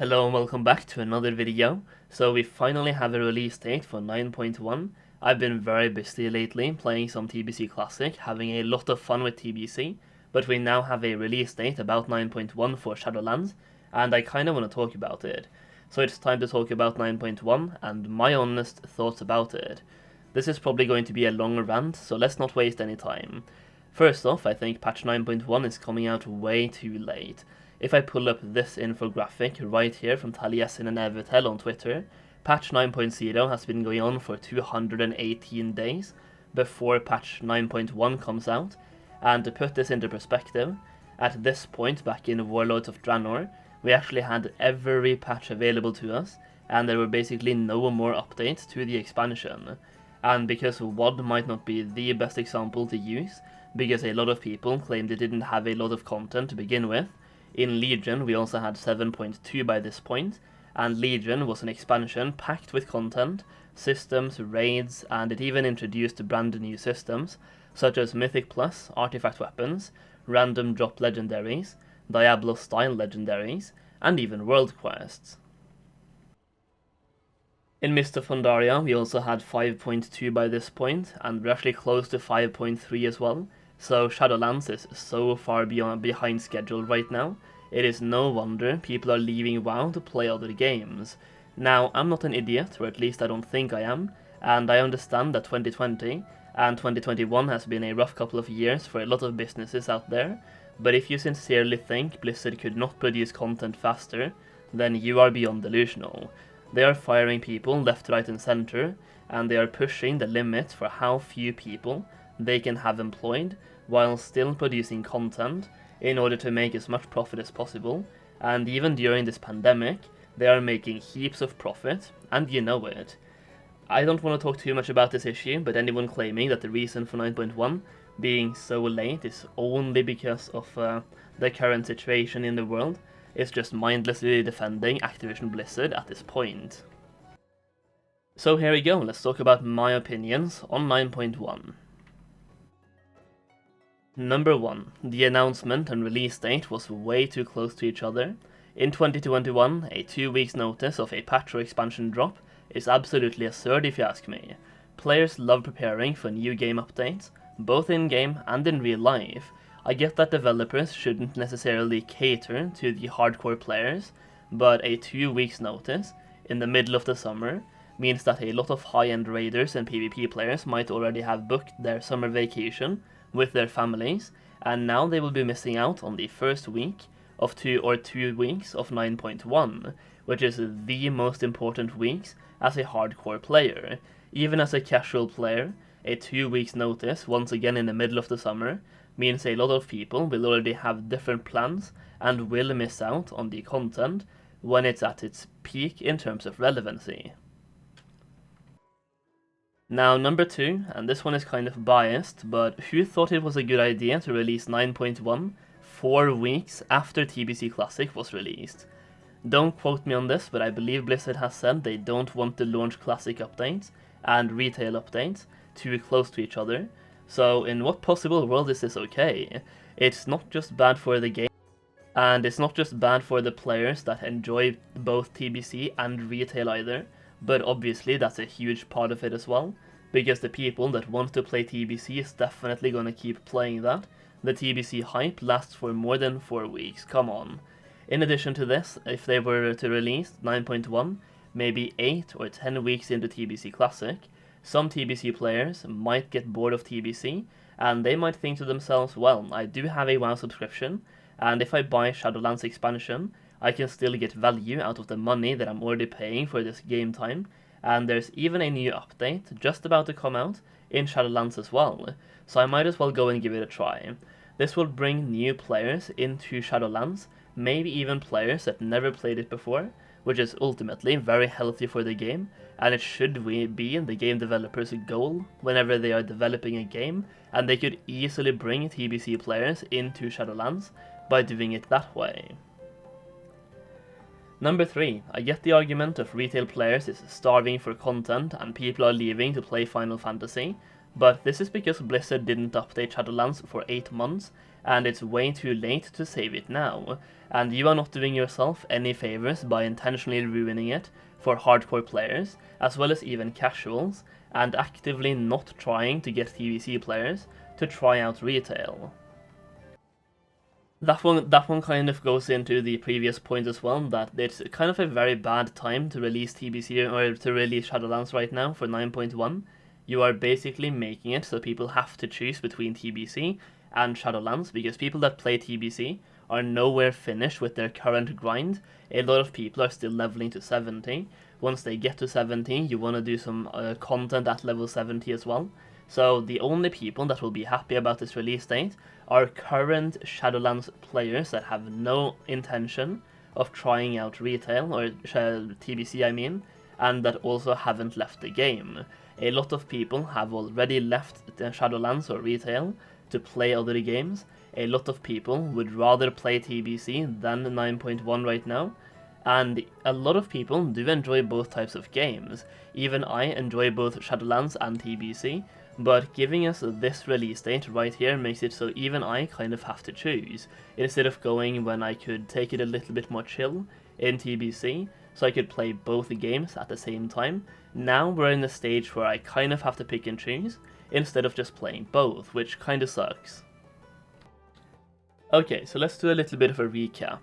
Hello and welcome back to another video. So we finally have a release date for 9.1. I've been very busy lately playing some TBC Classic, having a lot of fun with TBC, but we now have a release date about 9.1 for Shadowlands, and I kinda wanna talk about it. So it's time to talk about 9.1 and my honest thoughts about it. This is probably going to be a long rant, so let's not waste any time. First off, I think patch 9.1 is coming out way too late. If I pull up this infographic right here from Taliesin and Evertel on Twitter, patch 9.0 has been going on for 218 days before patch 9.1 comes out, and to put this into perspective, at this point back in Warlords of Draenor, we actually had every patch available to us, and there were basically no more updates to the expansion. And because WoD might not be the best example to use, because a lot of people claimed it didn't have a lot of content to begin with, in Legion we also had 7.2 by this point, and Legion was an expansion packed with content, systems, raids, and it even introduced brand new systems, such as Mythic Plus, Artifact Weapons, Random Drop Legendaries, Diablo-style Legendaries, and even World Quests. In Mist of Pandaria we also had 5.2 by this point, and we're actually close to 5.3 as well, so Shadowlands is so far behind schedule right now, it is no wonder people are leaving WoW to play other games. Now, I'm not an idiot, or at least I don't think I am, and I understand that 2020 and 2021 has been a rough couple of years for a lot of businesses out there, but if you sincerely think Blizzard could not produce content faster, then you are beyond delusional. They are firing people left, right and center, and they are pushing the limits for how few people they can have employed while still producing content in order to make as much profit as possible, and even during this pandemic, they are making heaps of profit, and you know it. I don't want to talk too much about this issue, but anyone claiming that the reason for 9.1 being so late is only because of the current situation in the world is just mindlessly defending Activision Blizzard at this point. So here we go, let's talk about my opinions on 9.1. Number 1. The announcement and release date was way too close to each other. In 2021, a 2 weeks notice of a patch or expansion drop is absolutely absurd if you ask me. Players love preparing for new game updates, both in-game and in real life. I get that developers shouldn't necessarily cater to the hardcore players, but a 2 weeks notice in the middle of the summer means that a lot of high-end raiders and PvP players might already have booked their summer vacation with their families, and now they will be missing out on the first week of 2 weeks of 9.1, which is the most important weeks as a hardcore player. Even as a casual player, a 2 weeks notice, once again in the middle of the summer, means a lot of people will already have different plans and will miss out on the content when it's at its peak in terms of relevancy. Now, number 2, and this one is kind of biased, but who thought it was a good idea to release 9.1 4 weeks after TBC Classic was released? Don't quote me on this, but I believe Blizzard has said they don't want to launch Classic updates and retail updates too close to each other, so in what possible world is this okay? It's not just bad for the game, and it's not just bad for the players that enjoy both TBC and retail either, but obviously that's a huge part of it as well, because the people that want to play TBC is definitely gonna keep playing that. The TBC hype lasts for more than 4 weeks, come on. In addition to this, if they were to release 9.1 maybe 8 or 10 weeks into TBC Classic, some TBC players might get bored of TBC, and they might think to themselves, well, I do have a WoW subscription, and if I buy Shadowlands expansion, I can still get value out of the money that I'm already paying for this game time, and there's even a new update just about to come out in Shadowlands as well, so I might as well go and give it a try. This will bring new players into Shadowlands, maybe even players that never played it before, which is ultimately very healthy for the game, and it should be the game developers' goal whenever they are developing a game, and they could easily bring TBC players into Shadowlands by doing it that way. Number 3, I get the argument of retail players is starving for content and people are leaving to play Final Fantasy, but this is because Blizzard didn't update Shadowlands for 8 months, and it's way too late to save it now, and you are not doing yourself any favors by intentionally ruining it for hardcore players, as well as even casuals, and actively not trying to get TBC players to try out retail. That one kind of goes into the previous point as well, that it's kind of a very bad time to release TBC or to release Shadowlands right now for 9.1. You are basically making it so people have to choose between TBC and Shadowlands, because people that play TBC are nowhere finished with their current grind. A lot of people are still leveling to 70. Once they get to 70, you want to do some content at level 70 as well. So the only people that will be happy about this release date are current Shadowlands players that have no intention of trying out retail, or TBC I mean, and that also haven't left the game. A lot of people have already left Shadowlands or retail to play other games. A lot of people would rather play TBC than 9.1 right now, and a lot of people do enjoy both types of games. Even I enjoy both Shadowlands and TBC, but giving us this release date right here makes it so even I kind of have to choose, instead of going when I could take it a little bit more chill in TBC, so I could play both games at the same time. Now we're in a stage where I kind of have to pick and choose, instead of just playing both, which kind of sucks. Okay, so let's do a little bit of a recap.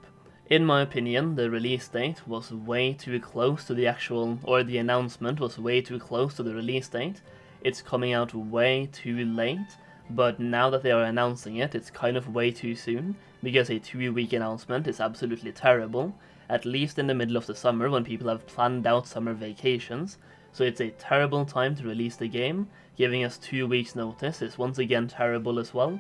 In my opinion, the release date was way too close to the actual, or the announcement was way too close to the release date. It's coming out way too late, but now that they are announcing it, it's kind of way too soon, because a 2-week announcement is absolutely terrible, at least in the middle of the summer when people have planned out summer vacations. So it's a terrible time to release the game. Giving us 2 weeks notice is once again terrible as well,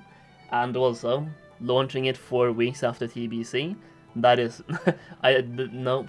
and also launching it 4 weeks after TBC, that is, no,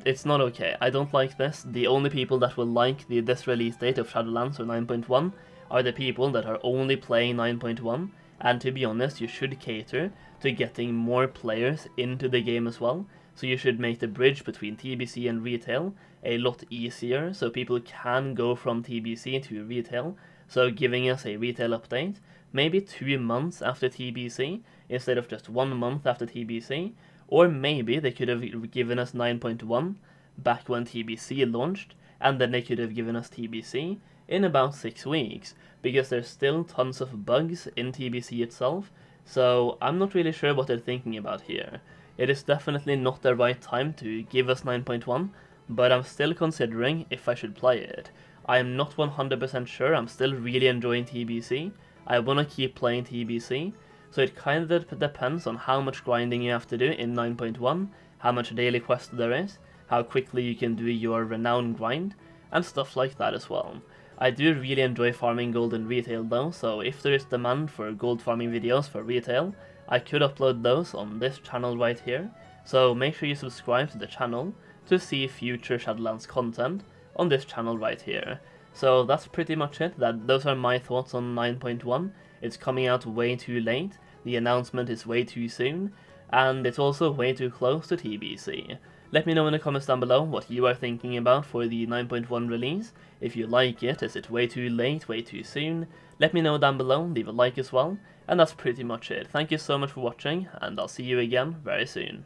it's not okay. I don't like this. The only people that will like this release date of Shadowlands or 9.1 are the people that are only playing 9.1, and to be honest, you should cater to getting more players into the game as well, so you should make the bridge between TBC and retail a lot easier, so people can go from TBC to retail, so giving us a retail update maybe 2 months after TBC, instead of just 1 month after TBC, or maybe they could have given us 9.1 back when TBC launched, and then they could have given us TBC in about 6 weeks, because there's still tons of bugs in TBC itself, so I'm not really sure what they're thinking about here. It is definitely not the right time to give us 9.1, but I'm still considering if I should play it. I am not 100% sure, I'm still really enjoying TBC, I want to keep playing TBC, so it kind of depends on how much grinding you have to do in 9.1, how much daily quest there is, how quickly you can do your renown grind, and stuff like that as well. I do really enjoy farming gold in retail though, so if there is demand for gold farming videos for retail, I could upload those on this channel right here, so make sure you subscribe to the channel to see future Shadowlands content on this channel right here. So that's pretty much it. Those are my thoughts on 9.1. It's coming out way too late, the announcement is way too soon, and it's also way too close to TBC. Let me know in the comments down below what you are thinking about for the 9.1 release. If you like it, is it way too late, way too soon? Let me know down below, leave a like as well, and that's pretty much it. Thank you so much for watching, and I'll see you again very soon.